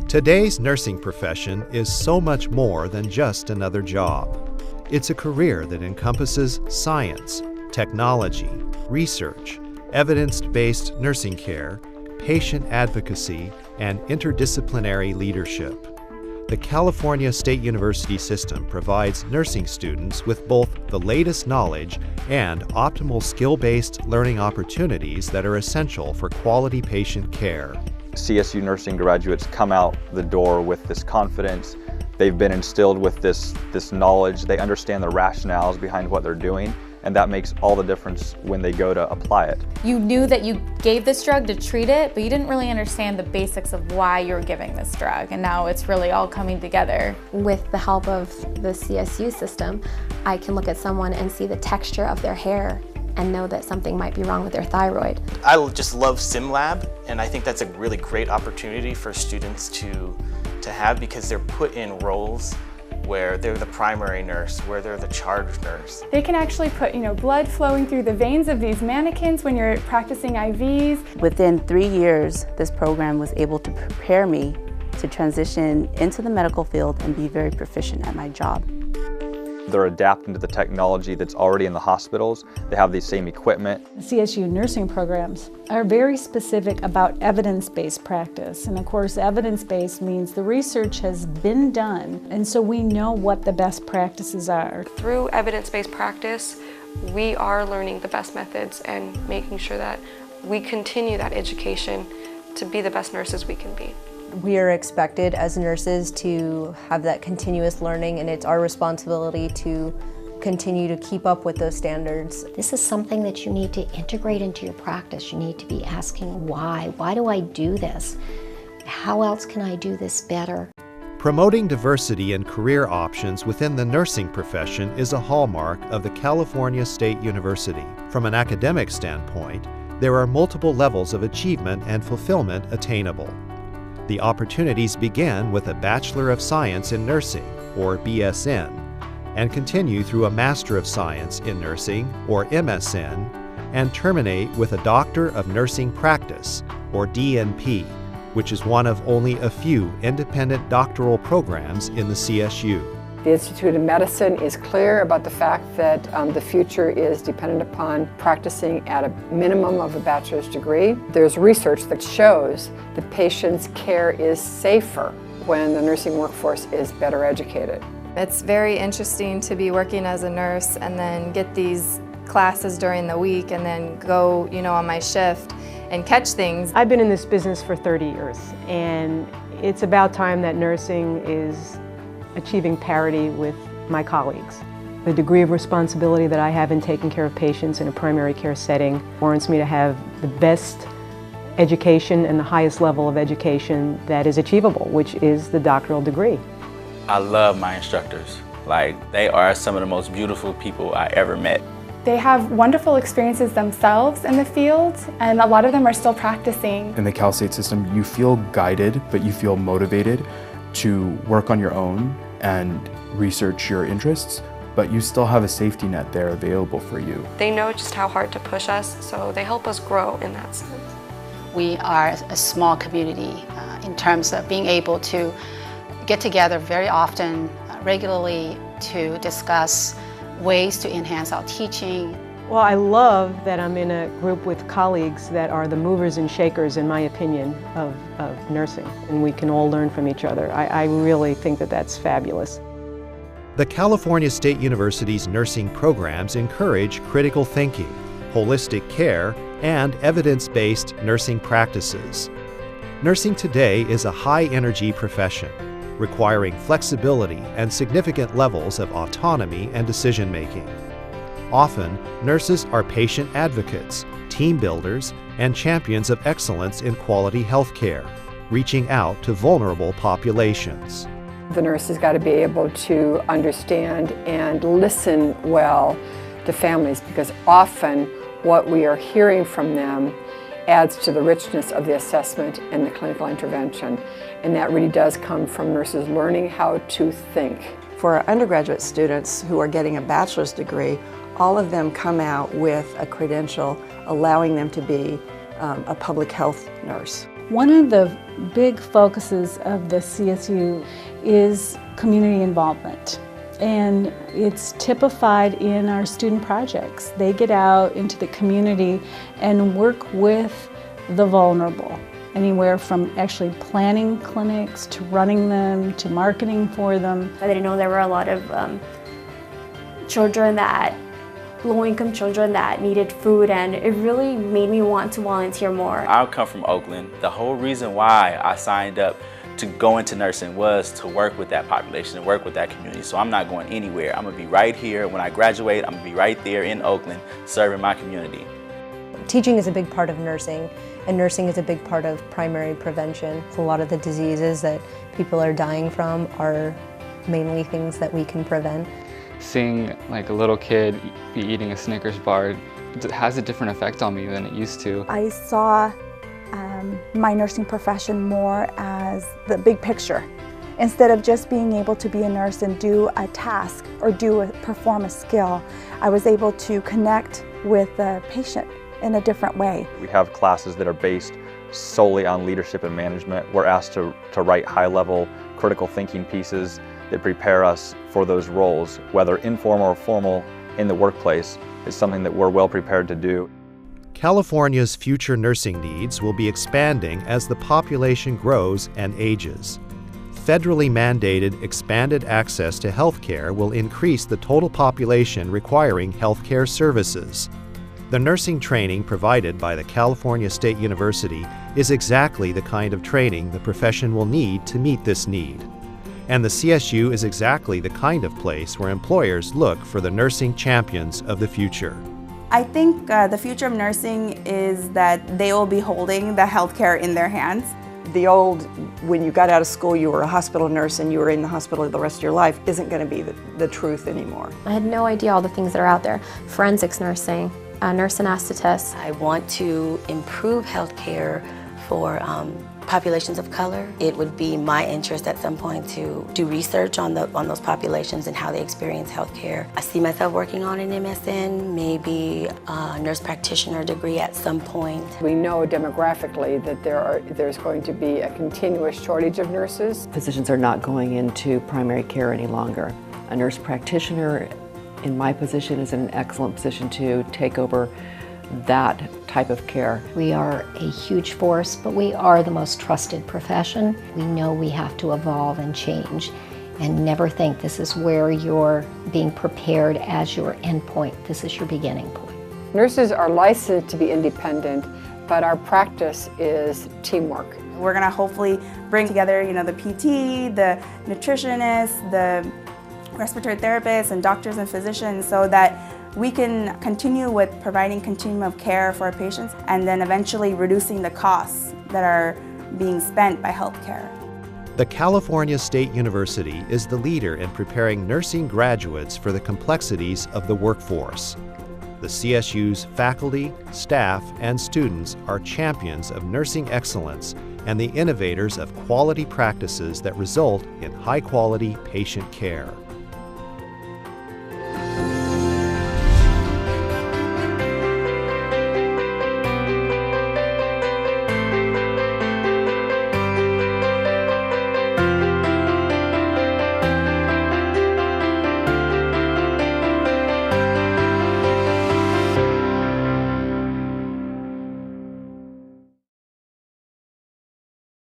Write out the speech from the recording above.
Today's nursing profession is so much more than just another job. It's a career that encompasses science, technology, research, evidence-based nursing care, patient advocacy, and interdisciplinary leadership. The California State University system provides nursing students with both the latest knowledge and optimal skill-based learning opportunities that are essential for quality patient care. CSU nursing graduates come out the door with this confidence. They've been instilled with this knowledge. They understand the rationales behind what they're doing, and that makes all the difference when they go to apply it. You knew that you gave this drug to treat it, but you didn't really understand the basics of why you were giving this drug, and now it's really all coming together. With the help of the CSU system, I can look at someone and see the texture of their hair and know that something might be wrong with their thyroid. I just love SimLab, and I think that's a really great opportunity for students to have, because they're put in roles where they're the primary nurse, where they're the charge nurse. They can actually put, blood flowing through the veins of these mannequins when you're practicing IVs. Within 3 years, this program was able to prepare me to transition into the medical field and be very proficient at my job. They're adapting to the technology that's already in the hospitals. They have the same equipment. CSU nursing programs are very specific about evidence-based practice. And of course, evidence-based means the research has been done, and so we know what the best practices are. Through evidence-based practice, we are learning the best methods and making sure that we continue that education to be the best nurses we can be. We are expected as nurses to have that continuous learning, and it's our responsibility to continue to keep up with those standards. This is something that you need to integrate into your practice. You need to be asking why. Why do I do this? How else can I do this better? Promoting diversity and career options within the nursing profession is a hallmark of the California State University. From an academic standpoint, there are multiple levels of achievement and fulfillment attainable. The opportunities begin with a Bachelor of Science in Nursing, or BSN, and continue through a Master of Science in Nursing, or MSN, and terminate with a Doctor of Nursing Practice, or DNP, which is one of only a few independent doctoral programs in the CSU. The Institute of Medicine is clear about the fact that the future is dependent upon practicing at a minimum of a bachelor's degree. There's research that shows the patient's care is safer when the nursing workforce is better educated. It's very interesting to be working as a nurse and then get these classes during the week and then go, on my shift and catch things. I've been in this business for 30 years, and it's about time that nursing is achieving parity with my colleagues. The degree of responsibility that I have in taking care of patients in a primary care setting warrants me to have the best education and the highest level of education that is achievable, which is the doctoral degree. I love my instructors. They are some of the most beautiful people I ever met. They have wonderful experiences themselves in the field, and a lot of them are still practicing. In the Cal State system, you feel guided, but you feel motivated to work on your own and research your interests, but you still have a safety net there available for you. They know just how hard to push us, so they help us grow in that sense. We are a small community in terms of being able to get together very often, regularly, to discuss ways to enhance our teaching. Well, I love that I'm in a group with colleagues that are the movers and shakers, in my opinion, of nursing, and we can all learn from each other. I really think that that's fabulous. The California State University's nursing programs encourage critical thinking, holistic care, and evidence-based nursing practices. Nursing today is a high-energy profession, requiring flexibility and significant levels of autonomy and decision-making. Often, nurses are patient advocates, team builders, and champions of excellence in quality health care, reaching out to vulnerable populations. The nurse has got to be able to understand and listen well to families, because often what we are hearing from them adds to the richness of the assessment and the clinical intervention. And that really does come from nurses learning how to think. For our undergraduate students who are getting a bachelor's degree, all of them come out with a credential allowing them to be a public health nurse. One of the big focuses of the CSU is community involvement. And it's typified in our student projects. They get out into the community and work with the vulnerable, anywhere from actually planning clinics to running them to marketing for them. I didn't know there were a lot of low-income children that needed food, and it really made me want to volunteer more. I come from Oakland. The whole reason why I signed up to go into nursing was to work with that population and work with that community. So I'm not going anywhere. I'm gonna be right here. When I graduate, I'm gonna be right there in Oakland serving my community. Teaching is a big part of nursing, and nursing is a big part of primary prevention. A lot of the diseases that people are dying from are mainly things that we can prevent. Seeing like a little kid be eating a Snickers bar has a different effect on me than it used to. I saw my nursing profession more as the big picture. Instead of just being able to be a nurse and do a task or perform a skill, I was able to connect with the patient in a different way. We have classes that are based solely on leadership and management. We're asked to write high-level critical thinking pieces that prepare us for those roles, whether informal or formal in the workplace. Is something that we're well prepared to do. California's future nursing needs will be expanding as the population grows and ages. Federally mandated expanded access to health care will increase the total population requiring health care services. The nursing training provided by the California State University is exactly the kind of training the profession will need to meet this need. And the CSU is exactly the kind of place where employers look for the nursing champions of the future. I think the future of nursing is that they will be holding the healthcare in their hands. The old, when you got out of school, you were a hospital nurse and you were in the hospital the rest of your life, isn't going to be the truth anymore. I had no idea all the things that are out there. Forensics nursing, nurse anesthetist. I want to improve healthcare for populations of color. It would be my interest at some point to do research on those populations and how they experience healthcare. I see myself working on an MSN, maybe a nurse practitioner degree at some point. We know demographically that there's going to be a continuous shortage of nurses. Physicians are not going into primary care any longer. A nurse practitioner in my position is in an excellent position to take over that type of care. We are a huge force, but we are the most trusted profession. We know we have to evolve and change and never think this is where you're being prepared as your end point. This is your beginning point. Nurses are licensed to be independent, but our practice is teamwork. We're going to hopefully bring together, the PT, the nutritionist, the respiratory therapists, and doctors and physicians so that we can continue with providing continuum of care for our patients and then eventually reducing the costs that are being spent by healthcare. The California State University is the leader in preparing nursing graduates for the complexities of the workforce. The CSU's faculty, staff, and students are champions of nursing excellence and the innovators of quality practices that result in high-quality patient care.